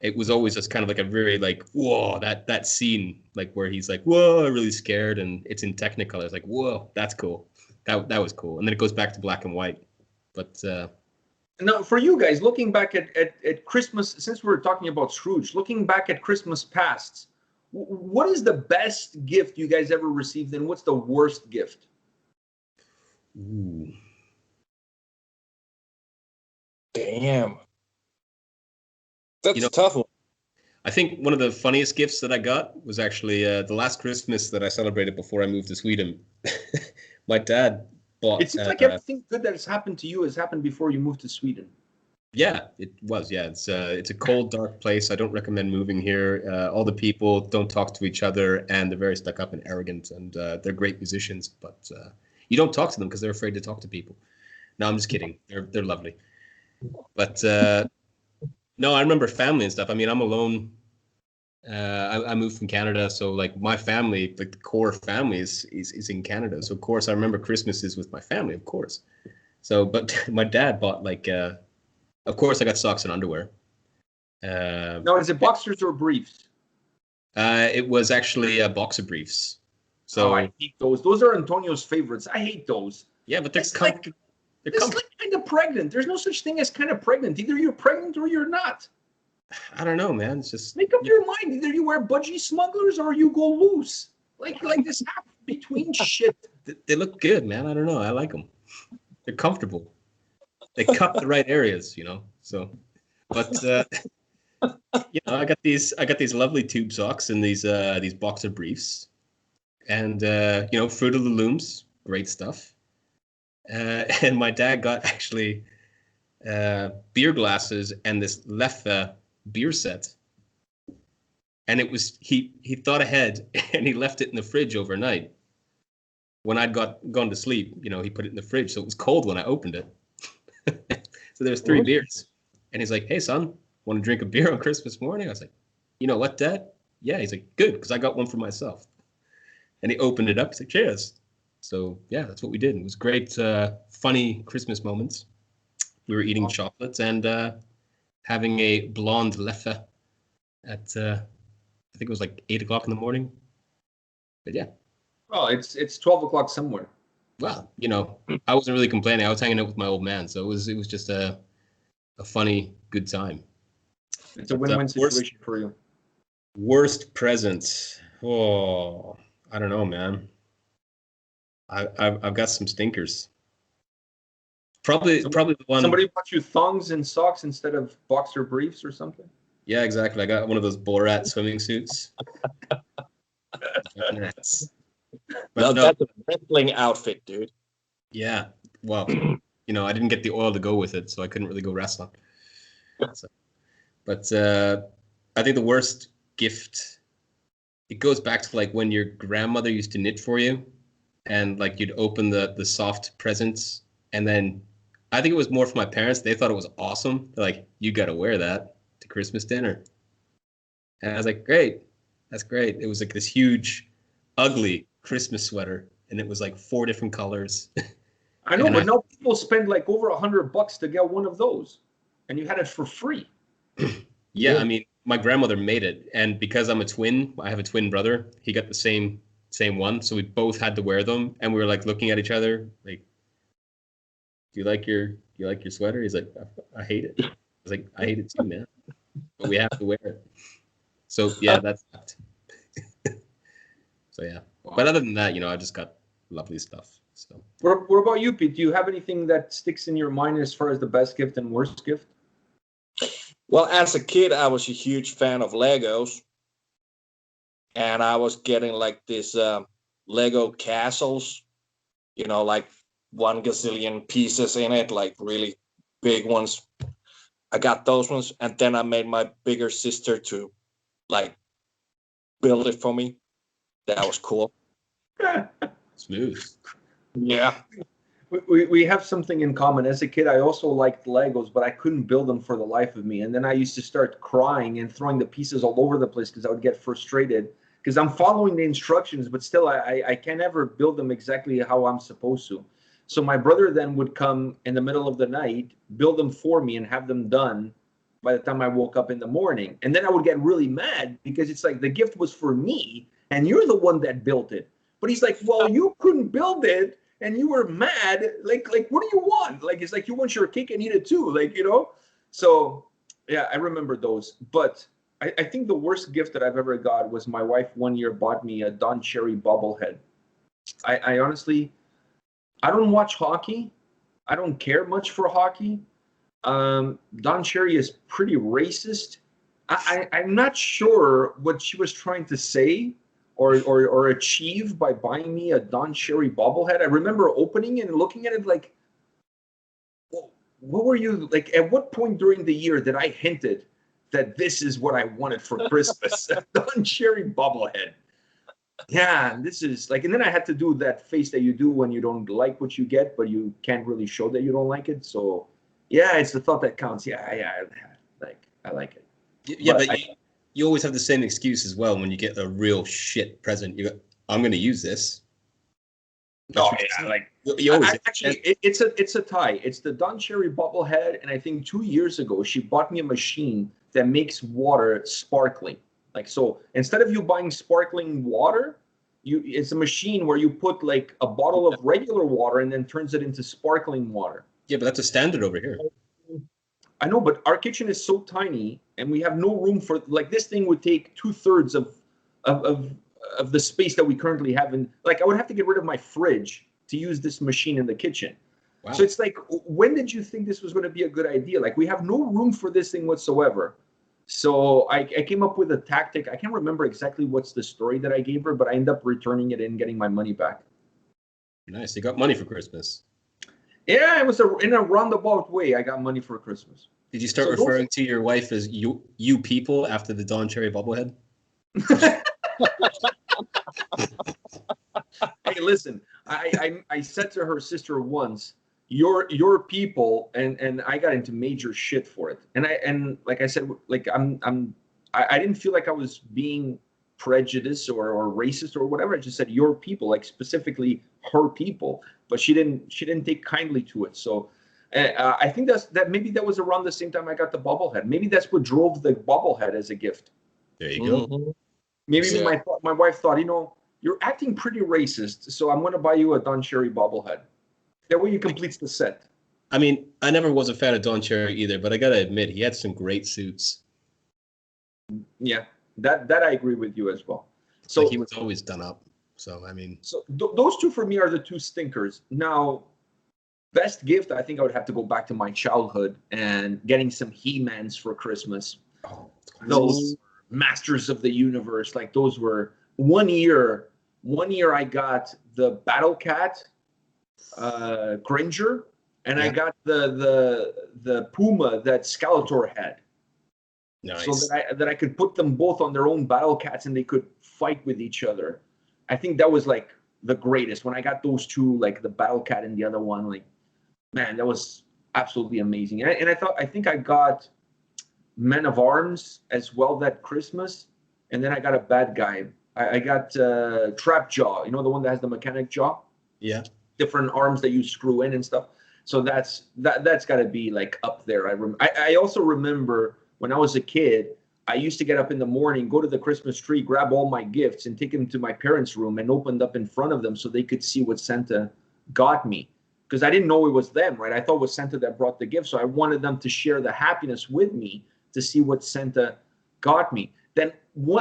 [SPEAKER 2] It was always just kind of like a very like, whoa, that scene, like where he's like, whoa, really scared. And it's in Technicolor. It's like, whoa, that's cool. That was cool. And then it goes back to black and white. But
[SPEAKER 1] now, for you guys, looking back at Christmas, since we're talking about Scrooge, looking back at Christmas pasts, what is the best gift you guys ever received, and what's the worst gift?
[SPEAKER 2] ooh.
[SPEAKER 3] Damn. That's a tough one.
[SPEAKER 2] I think one of the funniest gifts that I got was actually the last Christmas that I celebrated before I moved to Sweden. My dad bought.
[SPEAKER 1] It seems like everything good that has happened to you has happened before you moved to Sweden.
[SPEAKER 2] Yeah, it was. Yeah, it's a cold, dark place. I don't recommend moving here. All the people don't talk to each other, and they're very stuck up and arrogant. And they're great musicians, but you don't talk to them because they're afraid to talk to people. No, I'm just kidding. They're lovely. But no, I remember family and stuff. I mean, I'm alone. I moved from Canada, so like my family, like the core family is in Canada. So of course I remember Christmases with my family, of course. So, but my dad bought like, of course I got socks and underwear.
[SPEAKER 1] Now, is it boxers or briefs?
[SPEAKER 2] It was actually boxer briefs.
[SPEAKER 1] Oh,
[SPEAKER 2] So
[SPEAKER 1] I hate those. Those are Antonio's favorites. I hate those.
[SPEAKER 2] yeah, but they're
[SPEAKER 1] It's like
[SPEAKER 2] they're
[SPEAKER 1] it's like kind of pregnant. There's no such thing as kind of pregnant. Either you're pregnant or you're not.
[SPEAKER 2] I don't know, man. It's just
[SPEAKER 1] Make up your mind. Either you wear budgie smugglers or you go loose. Like this half between shit.
[SPEAKER 2] they look good, man. I don't know. I like them. They're comfortable. They cup the right areas, you know. So, but you know, I got these lovely tube socks and these boxer briefs, and you know, Fruit of the Looms, great stuff. And my dad got actually beer glasses and this Leffe beer set, and it was he thought ahead and he left it in the fridge overnight. When I'd gone to sleep, you know, he put it in the fridge, so it was cold when I opened it. So there's 3 beers, and he's like, "Hey, son, want to drink a beer on Christmas morning?" I was like, "You know what, Dad?" Yeah, he's like, "Good, because I got one for myself." And he opened it up. He's like, "Cheers." So yeah, that's what we did. It was great, funny Christmas moments. We were eating chocolates and having a blonde Leffe at I think it was like 8 o'clock in the morning. But yeah.
[SPEAKER 1] Well, it's 12 o'clock somewhere.
[SPEAKER 2] Well, you know, I wasn't really complaining. I was hanging out with my old man, so it was just a funny, good time.
[SPEAKER 1] It's a win-win situation for you.
[SPEAKER 2] Worst present. Oh, I don't know, man. I've got some stinkers. Probably the one.
[SPEAKER 1] Somebody bought you thongs and socks instead of boxer briefs or something.
[SPEAKER 2] Yeah, exactly. I got one of those Borat swimming suits.
[SPEAKER 3] Well,
[SPEAKER 2] no,
[SPEAKER 3] that's a wrestling outfit, dude.
[SPEAKER 2] Yeah. Well, you know, I didn't get the oil to go with it, so I couldn't really go wrestling. So, but I think the worst gift, it goes back to like when your grandmother used to knit for you, and like you'd open the soft presents, and then I think it was more for my parents. They thought it was awesome. They're like, "You got to wear that to Christmas dinner," and I was like, "Great, that's great." It was like this huge, ugly Christmas sweater, and it was like 4 different colors.
[SPEAKER 1] I know, but now people spend like over $100 to get one of those, and you had it for free.
[SPEAKER 2] Yeah, I mean, my grandmother made it, and because I'm a twin, I have a twin brother. He got the same one, so we both had to wear them, and we were like looking at each other, like, "Do you like your sweater?" He's like, "I hate it." I was like, "I hate it too, man," but we have to wear it. So yeah, that's that. So yeah, but other than that, you know, I just got lovely stuff. So
[SPEAKER 1] what about you, Pete? Do you have anything that sticks in your mind as far as the best gift and worst gift?
[SPEAKER 3] Well, as a kid, I was a huge fan of Legos, and I was getting like these Lego castles, you know, like 1 gazillion pieces in it, like really big ones. I got those ones, and then I made my bigger sister to like build it for me. That was cool.
[SPEAKER 2] smooth.
[SPEAKER 3] Yeah.
[SPEAKER 1] We have something in common. As a kid, I also liked Legos, but I couldn't build them for the life of me. And then I used to start crying and throwing the pieces all over the place because I would get frustrated because I'm following the instructions, but still I can't ever build them exactly how I'm supposed to. So my brother then would come in the middle of the night, build them for me and have them done by the time I woke up in the morning. And then I would get really mad because it's like the gift was for me and you're the one that built it. But he's like, well, you couldn't build it and you were mad. Like what do you want? Like, it's like you want your cake and eat it too. Like, you know? So yeah, I remember those. But I think the worst gift that I've ever got was my wife one year bought me a Don Cherry bobblehead. I honestly, I don't watch hockey. I don't care much for hockey. Don Cherry is pretty racist. I'm not sure what she was trying to say or achieve by buying me a Don Cherry bobblehead. I remember opening it and looking at it like, what were you like? At what point during the year did I hinted that this is what I wanted for Christmas? A Don Cherry bobblehead. Yeah, this is like, and then I had to do that face that you do when you don't like what you get, but you can't really show that you don't like it. So, yeah, it's the thought that counts. Yeah, I like it.
[SPEAKER 2] Yeah, but you always have the same excuse as well when you get a real shit present. You go, I'm going to use this.
[SPEAKER 1] Oh yeah, like
[SPEAKER 2] you always
[SPEAKER 1] actually, it's a tie. It's the Don Cherry bobblehead, and I think 2 years ago she bought me a machine that makes water sparkling. Like, so instead of you buying sparkling water, it's a machine where you put like a bottle of regular water and then turns it into sparkling water.
[SPEAKER 2] Yeah, but that's a standard over here.
[SPEAKER 1] I know, but our kitchen is so tiny and we have no room for, like, this thing would take 2/3 of the space that we currently have. And like, I would have to get rid of my fridge to use this machine in the kitchen. Wow. So it's like, when did you think this was going to be a good idea? Like, we have no room for this thing whatsoever. So I came up with a tactic. I can't remember exactly what's the story that I gave her, but I ended up returning it and getting my money back.
[SPEAKER 2] Nice. You got money for Christmas.
[SPEAKER 1] Yeah, it was in a roundabout way. I got money for Christmas.
[SPEAKER 2] Did you start referring to your wife as you people after the Don Cherry bobblehead?
[SPEAKER 1] Hey, listen, I said to her sister once, your people, and I got into major shit for it. And like I said, like I didn't feel like I was being prejudiced or racist or whatever. I just said your people, like specifically her people, but she didn't take kindly to it. So I think maybe that was around the same time I got the bobblehead. Maybe that's what drove the bobblehead as a gift.
[SPEAKER 2] There you go.
[SPEAKER 1] Mm-hmm. Maybe my wife thought, you're acting pretty racist, so I'm going to buy you a Don Cherry bobblehead. That way you complete the set.
[SPEAKER 2] I mean, I never was a fan of Don Cherry either, but I got to admit, he had some great suits.
[SPEAKER 1] Yeah, that I agree with you as well. So
[SPEAKER 2] he was always done up. So, I mean.
[SPEAKER 1] So those two for me are the two stinkers. Now, best gift, I think I would have to go back to my childhood and getting some He-Mans for Christmas. Oh, those Masters of the Universe, like those were one year I got the Battle Cat Cringer, and I got the Puma that Skeletor had.
[SPEAKER 2] Nice.
[SPEAKER 1] So that I could put them both on their own Battle Cats and they could fight with each other. I think that was like the greatest when I got those two, like the Battle Cat and the other one. Like, man, that was absolutely amazing. And I think I got Men of Arms as well that Christmas, and then I got a bad guy. I got Trap Jaw, the one that has the mechanic jaw.
[SPEAKER 2] Yeah.
[SPEAKER 1] Different arms that you screw in and stuff. So that's got to be like up there. I also remember when I was a kid, I used to get up in the morning, go to the Christmas tree, grab all my gifts, and take them to my parents' room and opened up in front of them so they could see what Santa got me. Because I didn't know it was them, right? I thought it was Santa that brought the gift. So I wanted them to share the happiness with me to see what Santa got me. Then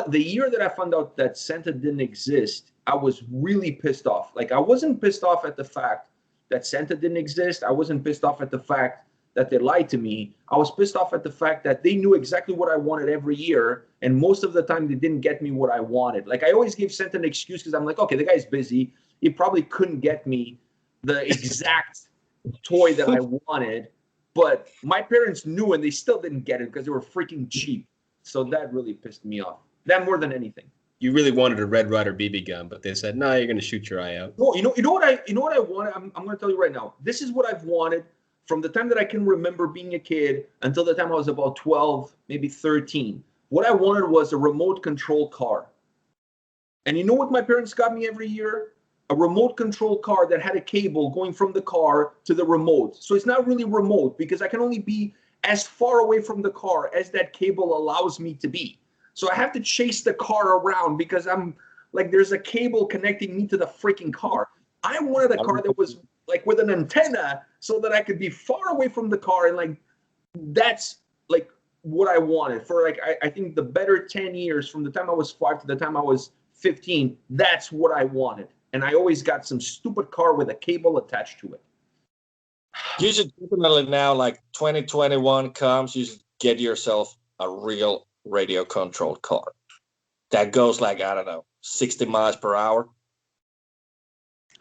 [SPEAKER 1] the year that I found out that Santa didn't exist, I was really pissed off. Like, I wasn't pissed off at the fact that Santa didn't exist. I wasn't pissed off at the fact that they lied to me. I was pissed off at the fact that they knew exactly what I wanted every year, and most of the time they didn't get me what I wanted. Like, I always gave Santa an excuse because I'm like, okay, the guy's busy. He probably couldn't get me the exact toy that I wanted, but my parents knew and they still didn't get it because they were freaking cheap. So that really pissed me off. That more than anything.
[SPEAKER 2] You really wanted a Red Ryder BB gun, but they said, "No, you're going to shoot your eye out."
[SPEAKER 1] No, you know what I wanted. I'm going to tell you right now. This is what I've wanted from the time that I can remember being a kid until the time I was about 12, maybe 13. What I wanted was a remote control car. And you know what my parents got me every year? A remote control car that had a cable going from the car to the remote. So it's not really remote because I can only be as far away from the car as that cable allows me to be. So I have to chase the car around because I'm like, there's a cable connecting me to the freaking car. I wanted a car that was like with an antenna so that I could be far away from the car. And like, that's like what I wanted for like, I think the better 10 years from the time I was 5 to the time I was 15. That's what I wanted. And I always got some stupid car with a cable attached to it.
[SPEAKER 3] You should definitely now, like 2021 comes, you should get yourself a real radio controlled car that goes like, I don't know, 60 miles per hour.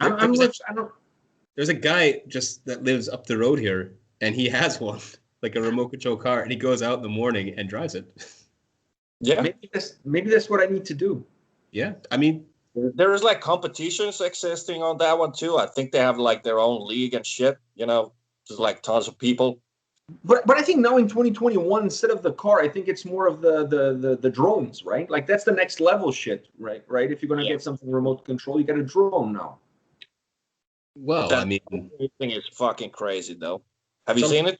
[SPEAKER 2] There's a guy just that lives up the road here and he has one, like a remote control car, and he goes out in the morning and drives it.
[SPEAKER 3] Yeah.
[SPEAKER 1] Maybe that's what I need to do.
[SPEAKER 2] Yeah, I mean,
[SPEAKER 3] There is like competitions existing on that one too. I think they have like their own league and shit. Just like tons of people.
[SPEAKER 1] But I think now in 2021, instead of the car, I think it's more of the drones, right? Like that's the next level shit, right? Right? If you're gonna get something remote control, you got a drone now.
[SPEAKER 2] well,
[SPEAKER 3] That
[SPEAKER 2] I mean,
[SPEAKER 3] thing is fucking crazy though. Have you seen it?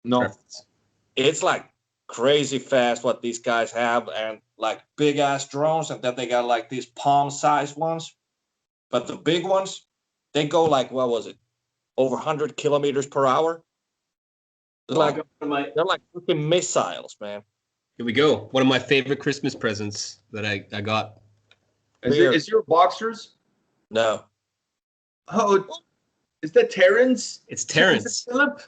[SPEAKER 1] No.
[SPEAKER 3] It's like crazy fast what these guys have, and like big ass drones, and then they got like these palm sized ones. But the big ones, they go like, what was it? Over 100 kilometers per hour. They're like freaking missiles, man.
[SPEAKER 2] here we go. One of my favorite Christmas presents that I got.
[SPEAKER 1] Is your boxers?
[SPEAKER 3] No.
[SPEAKER 1] Oh, is that Terrence?
[SPEAKER 2] It's Terrence.
[SPEAKER 1] Philip?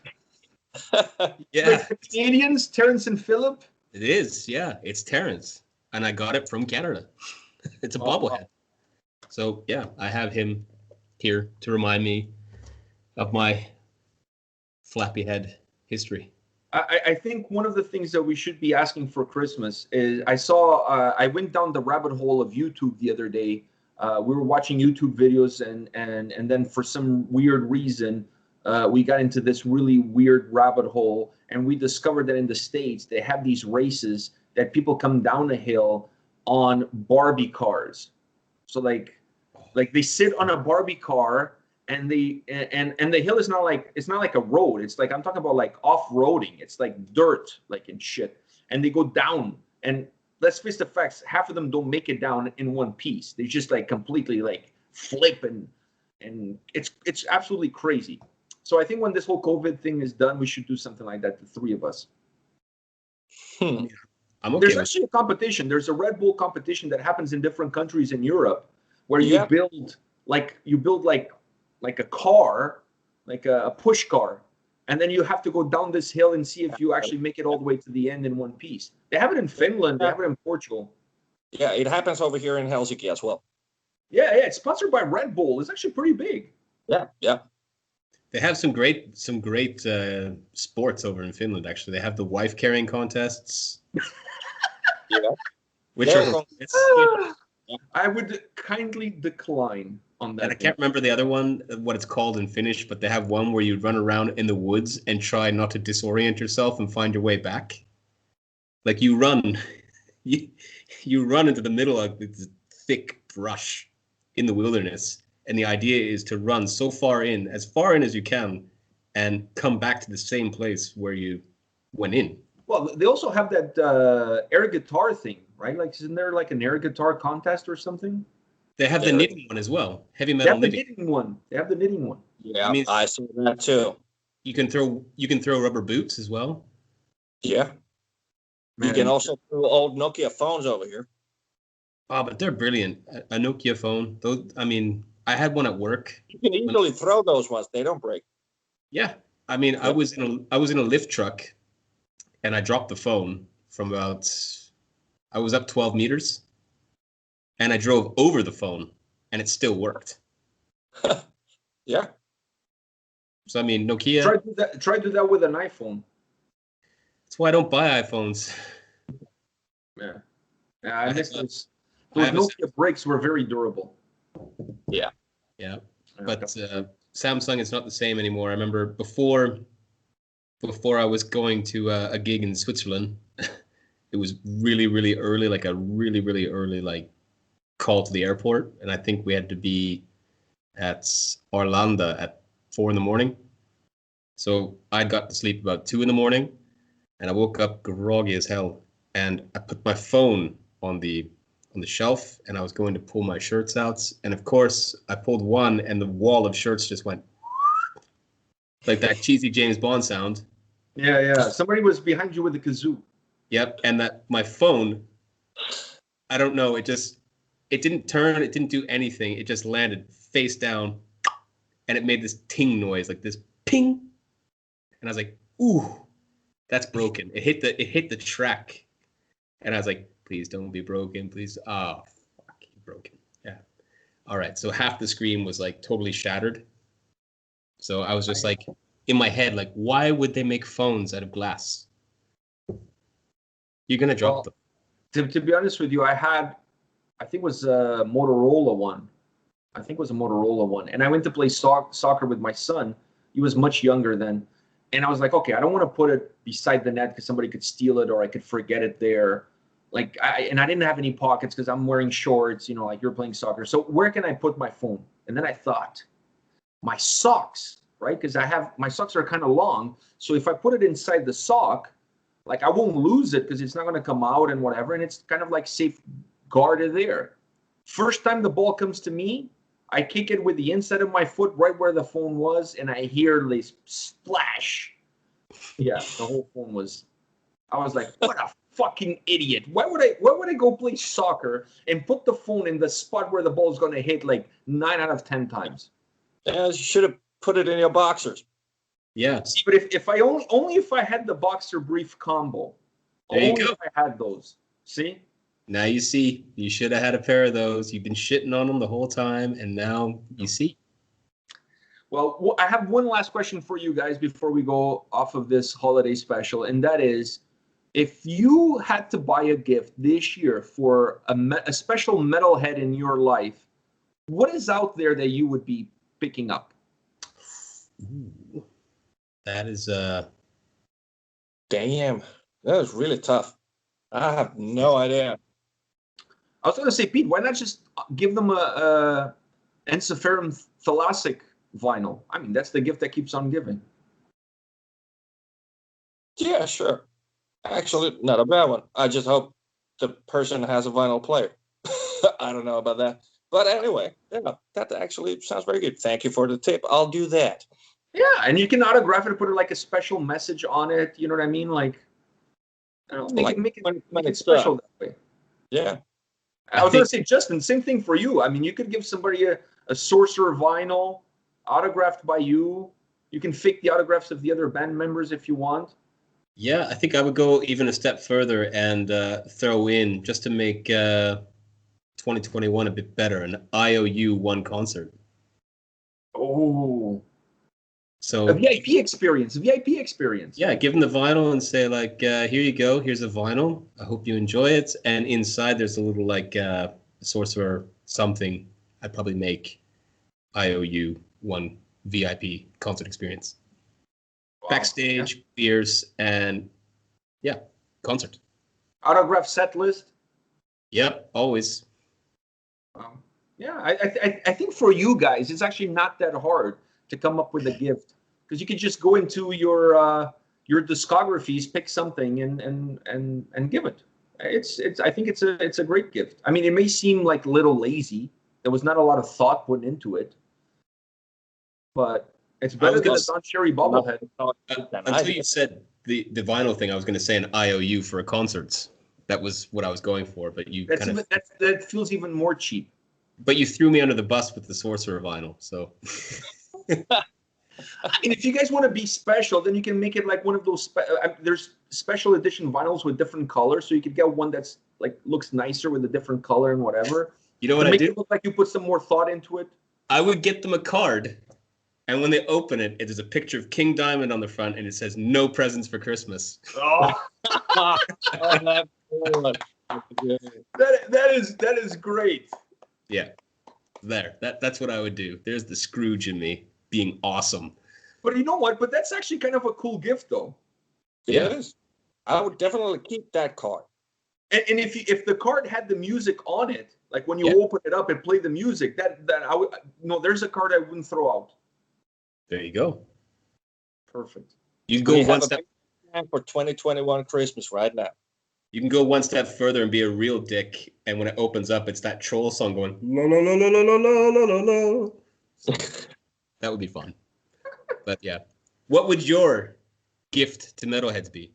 [SPEAKER 2] Yeah.
[SPEAKER 1] Like the Canadians, Terrence and Philip?
[SPEAKER 2] It is, yeah. It's Terrence. And I got it from Canada. It's a bobblehead. So, yeah, I have him here to remind me of my flappy head history.
[SPEAKER 1] I think one of the things that we should be asking for Christmas is I went down the rabbit hole of YouTube the other day. We were watching YouTube videos and then for some weird reason, we got into this really weird rabbit hole, and we discovered that in the States, they have these races that people come down a hill on Barbie cars. So like they sit on a Barbie car, and the hill is not like a road. It's like, I'm talking about like off-roading. It's like dirt, like and shit. And they go down, and let's face the facts, half of them don't make it down in one piece. They just like completely like flip, and it's absolutely crazy. So I think when this whole COVID thing is done, we should do something like that, the three of us.
[SPEAKER 2] I'm okay.
[SPEAKER 1] There's actually a competition. There's a Red Bull competition that happens in different countries in Europe, where you build like a car, like a push car, and then you have to go down this hill and see if you actually make it all the way to the end in one piece. They have it in Finland. They have it in Portugal.
[SPEAKER 3] Yeah, it happens over here in Helsinki as well.
[SPEAKER 1] Yeah, it's sponsored by Red Bull. It's actually pretty big.
[SPEAKER 3] Yeah.
[SPEAKER 2] They have some great sports over in Finland. Actually, they have the wife carrying contests. Which are
[SPEAKER 1] I would kindly decline on that.
[SPEAKER 2] And I can't remember the other one, what it's called in Finnish, but they have one where you run around in the woods and try not to disorient yourself and find your way back. Like you run, you run into the middle of this thick brush in the wilderness. And the idea is to run so far in as you can, and come back to the same place where you went in.
[SPEAKER 1] Well, they also have that air guitar thing, right? Like, isn't there like an air guitar contest or something?
[SPEAKER 2] They have the knitting one as well. Heavy metal knitting.
[SPEAKER 1] They have the knitting one.
[SPEAKER 3] Yeah, I saw that too.
[SPEAKER 2] You can throw rubber boots as well.
[SPEAKER 3] Yeah. Man, you can also throw old Nokia phones over here.
[SPEAKER 2] Oh, but they're brilliant. A Nokia phone. Those, I mean, I had one at work.
[SPEAKER 3] You can easily throw those ones. They don't break.
[SPEAKER 2] Yeah. I mean, I was in a lift truck, and I dropped the phone from I was up 12 meters, and I drove over the phone, and it still worked.
[SPEAKER 3] Yeah.
[SPEAKER 2] So, I mean, Nokia.
[SPEAKER 1] Try to do that with an iPhone.
[SPEAKER 2] That's why I don't buy iPhones.
[SPEAKER 1] Yeah. I missed those. Those Nokia brakes were very durable.
[SPEAKER 3] Yeah.
[SPEAKER 2] Yeah. But Samsung is not the same anymore. I remember before I was going to a gig in Switzerland, it was really, really early, like a really, really early like call to the airport. And I think we had to be at Arlanda at 4 a.m. So I got to sleep about 2 a.m. and I woke up groggy as hell. And I put my phone on the shelf, and I was going to pull my shirts out. And of course, I pulled one, and the wall of shirts just went like that cheesy James Bond sound.
[SPEAKER 1] Yeah. Somebody was behind you with a kazoo.
[SPEAKER 2] Yep. And that my phone, I don't know, it didn't turn, it didn't do anything. It just landed face down, and it made this ting noise, like this ping. And I was like, ooh, that's broken. It hit the track. And I was like, please don't be broken, please. Oh, fuck, broken. Yeah. All right. So half the screen was like totally shattered. So I was just like, in my head, like, why would they make phones out of glass? You're gonna drop them.
[SPEAKER 1] To be honest with you, I think it was a Motorola one. I think it was a Motorola one. And I went to play soccer with my son. He was much younger then. And I was like, okay, I don't want to put it beside the net because somebody could steal it or I could forget it there. Like, and I didn't have any pockets because I'm wearing shorts, you know, like you're playing soccer. So where can I put my phone? And then I thought, my socks, right? Because my socks are kind of long. So if I put it inside the sock, like I won't lose it because it's not going to come out and whatever. And it's kind of like safeguarded there. First time the ball comes to me, I kick it with the inside of my foot right where the phone was, and I hear this splash. Yeah, the whole phone was. I was like, "What a fucking idiot! Why would I go play soccer and put the phone in the spot where the ball's going to hit like 9 out of 10 times?"
[SPEAKER 3] Yeah, you should have put it in your boxers.
[SPEAKER 2] Yeah.
[SPEAKER 1] See, but if I only if I had the boxer brief combo,
[SPEAKER 2] There you
[SPEAKER 1] only
[SPEAKER 2] go.
[SPEAKER 1] if I had those. See.
[SPEAKER 2] Now you see, you should have had a pair of those. You've been shitting on them the whole time, and now you see.
[SPEAKER 1] Well, I have one last question for you guys before we go off of this holiday special, and that is, if you had to buy a gift this year for a special metalhead in your life, what is out there that you would be picking up?
[SPEAKER 2] Ooh, that is
[SPEAKER 3] Damn, that was really tough. I have no idea.
[SPEAKER 1] I was going to say, Pete, why not just give them a Ensiferum Thalassic vinyl? I mean, that's the gift that keeps on giving.
[SPEAKER 3] Yeah, sure. Actually, not a bad one. I just hope the person has a vinyl player. I don't know about that. But anyway, yeah, that actually sounds very good. Thank you for the tip. I'll do that.
[SPEAKER 1] Yeah, and you can autograph it and put like a special message on it. You know what I mean? Like, I don't know, make it special that way.
[SPEAKER 3] Yeah.
[SPEAKER 1] I was going to say, Justin, same thing for you. I mean, you could give somebody a Sorcerer vinyl autographed by you. You can fake the autographs of the other band members if you want.
[SPEAKER 2] Yeah, I think I would go even a step further and throw in, just to make 2021 a bit better, an IOU one concert.
[SPEAKER 1] Oh.
[SPEAKER 2] So
[SPEAKER 1] A VIP experience.
[SPEAKER 2] Yeah, give them the vinyl and say, like, here you go. Here's a vinyl. I hope you enjoy it. And inside there's a little, like, Sorcerer something. I'd probably make IOU one VIP concert experience. Wow. Backstage, beers, and yeah, concert.
[SPEAKER 1] Autograph set list?
[SPEAKER 2] Yep, always.
[SPEAKER 1] Yeah, I think for you guys, it's actually not that hard to come up with a gift, because you could just go into your discographies, pick something, and give it. I think it's a great gift. I mean, it may seem like a little lazy. There was not a lot of thought put into it, but it's better than a Don Cherry bobblehead.
[SPEAKER 2] Until you said the vinyl thing, I was going to say an IOU for a concert. That was what I was going for, but you
[SPEAKER 1] that feels even more cheap.
[SPEAKER 2] But you threw me under the bus with the Sorcerer vinyl, so.
[SPEAKER 1] I mean, if you guys want to be special, then you can make it like one of those. There's special edition vinyls with different colors, so you could get one that's like looks nicer with a different color and whatever.
[SPEAKER 2] You know what I do?
[SPEAKER 1] It look like you put some more thought into it.
[SPEAKER 2] I would get them a card, and when they open it, it is a picture of King Diamond on the front, and it says "No presents for Christmas."
[SPEAKER 1] Oh, that is great.
[SPEAKER 2] Yeah, that's what I would do. There's the Scrooge in me being awesome.
[SPEAKER 1] But you know what? But that's actually kind of a cool gift, though.
[SPEAKER 3] Yeah, it is. I would definitely keep that card.
[SPEAKER 1] And if the card had the music on it, like when you open it up and play the music, that I would there's a card I wouldn't throw out.
[SPEAKER 2] There you go.
[SPEAKER 1] Perfect.
[SPEAKER 2] You can go one step
[SPEAKER 3] for 2021 Christmas right now.
[SPEAKER 2] You can go one step further and be a real dick, and when it opens up, it's that troll song going no no no no no no no no no no. That would be fun. But yeah, what would your gift to metalheads be?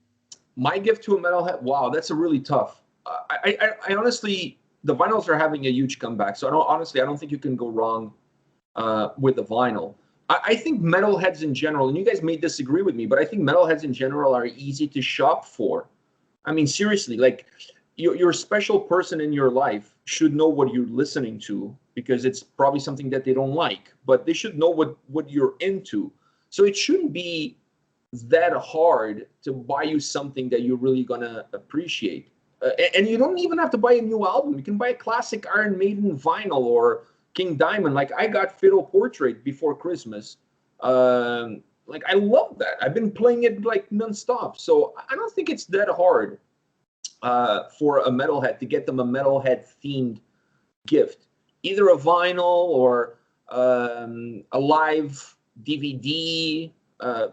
[SPEAKER 1] My gift to a metalhead? Wow, that's a really tough. I honestly, the vinyls are having a huge comeback, so I don't think you can go wrong with the vinyl. I think metalheads in general, and you guys may disagree with me, but I think metalheads in general are easy to shop for. I mean, seriously, like your special person in your life should know what you're listening to, because it's probably something that they don't like, but they should know what you're into. So it shouldn't be that hard to buy you something that you're really gonna appreciate. And you don't even have to buy a new album. You can buy a classic Iron Maiden vinyl or King Diamond. Like I got Fiddle Portrait before Christmas. Like I love that. I've been playing it like nonstop. So I don't think it's that hard for a metalhead to get them a metalhead themed gift, either a vinyl or a live DVD,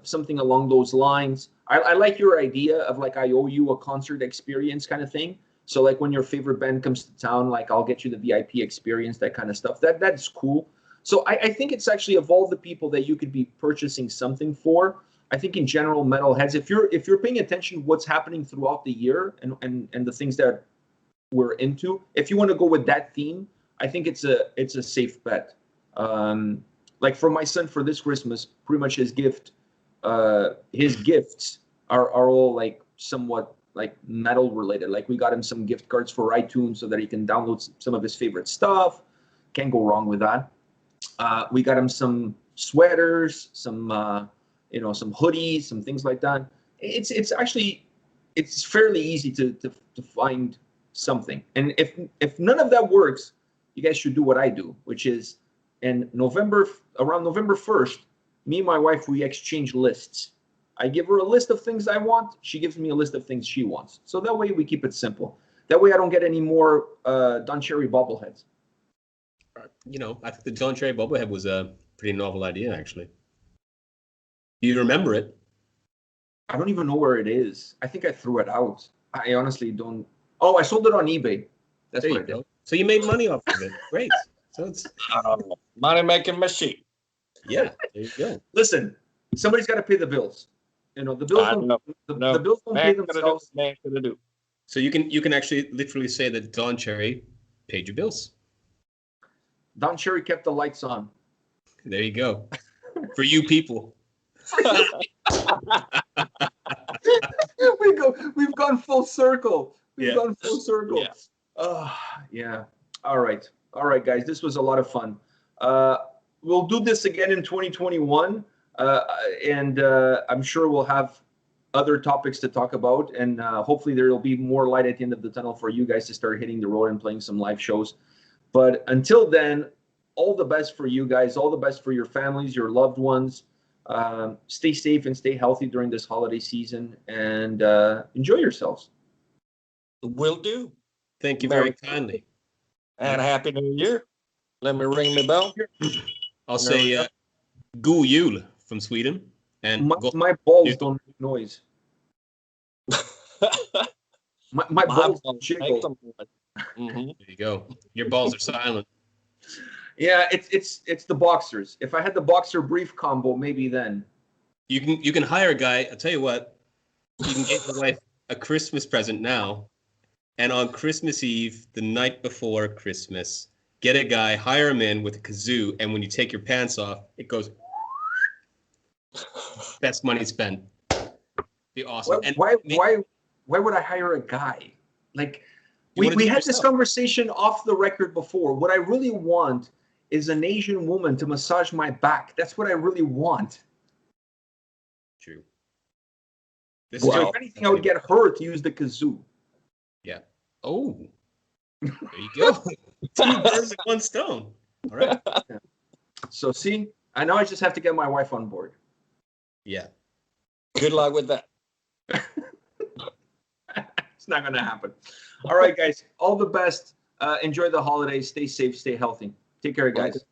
[SPEAKER 1] something along those lines. I like your idea of like I owe you a concert experience kind of thing. So like when your favorite band comes to town, like I'll get you the VIP experience, that kind of stuff. That's cool. So I think it's actually of all the people that you could be purchasing something for. I think in general, metalheads, if you're paying attention to what's happening throughout the year and the things that we're into, if you want to go with that theme, I think it's a safe bet. Like for my son for this Christmas, pretty much his gifts are all like somewhat like metal related. Like we got him some gift cards for iTunes so that he can download some of his favorite stuff. Can't go wrong with that. We got him some sweaters, some some hoodies, some things like that. It's actually fairly easy to find something. And if none of that works, you guys should do what I do, which is around November 1st, me and my wife, we exchange lists. I give her a list of things I want. She gives me a list of things she wants. So that way we keep it simple. That way I don't get any more Don Cherry bobbleheads.
[SPEAKER 2] I think the Don Cherry bobblehead was a pretty novel idea, actually. Do you remember it?
[SPEAKER 1] I don't even know where it is. I think I threw it out. I honestly don't. Oh, I sold it on eBay. That's what I did.
[SPEAKER 2] So you made money off of it. Great. So it's
[SPEAKER 3] money-making machine.
[SPEAKER 2] Yeah, there you go.
[SPEAKER 1] Listen, somebody's got to pay the bills. The bills the bills don't pay themselves.
[SPEAKER 2] So you can actually literally say that Don Cherry paid your bills.
[SPEAKER 1] Don Cherry kept the lights on.
[SPEAKER 2] There you go. For you people.
[SPEAKER 1] We've gone full circle. We've
[SPEAKER 2] Yeah.
[SPEAKER 1] gone full circle.
[SPEAKER 3] Yeah.
[SPEAKER 1] Yeah. All right, guys. This was a lot of fun. We'll do this again in 2021, and I'm sure we'll have other topics to talk about, and hopefully there will be more light at the end of the tunnel for you guys to start hitting the road and playing some live shows. But until then, all the best for you guys. All the best for your families, your loved ones. Stay safe and stay healthy during this holiday season, and enjoy yourselves.
[SPEAKER 3] Will do.
[SPEAKER 2] Thank you very kindly.
[SPEAKER 3] And Happy New Year. Let me ring the bell.
[SPEAKER 2] I'll say God Jul from Sweden. And
[SPEAKER 1] my balls don't make noise. my balls don't jiggle.
[SPEAKER 3] Mm-hmm.
[SPEAKER 2] There you go. Your balls are silent.
[SPEAKER 1] Yeah, it's the boxers. If I had the boxer brief combo, maybe then.
[SPEAKER 2] You can hire a guy. I'll tell you what. You can get your wife a Christmas present now, and on Christmas Eve, the night before Christmas, get a guy, hire him in with a kazoo, and when you take your pants off, it goes. Best money spent. Be awesome.
[SPEAKER 1] Why would I hire a guy? Like we had this conversation off the record before. What I really want is an Asian woman to massage my back. That's what I really want.
[SPEAKER 2] True.
[SPEAKER 1] So if anything, I would get her to use the kazoo.
[SPEAKER 2] Yeah. Oh. There you go. 2 birds with 1 stone. All right.
[SPEAKER 1] Yeah. So see, I know I just have to get my wife on board.
[SPEAKER 2] Yeah.
[SPEAKER 3] Good luck with that.
[SPEAKER 1] It's not going to happen. All right, guys. All the best. Enjoy the holidays. Stay safe. Stay healthy. Take care, guys.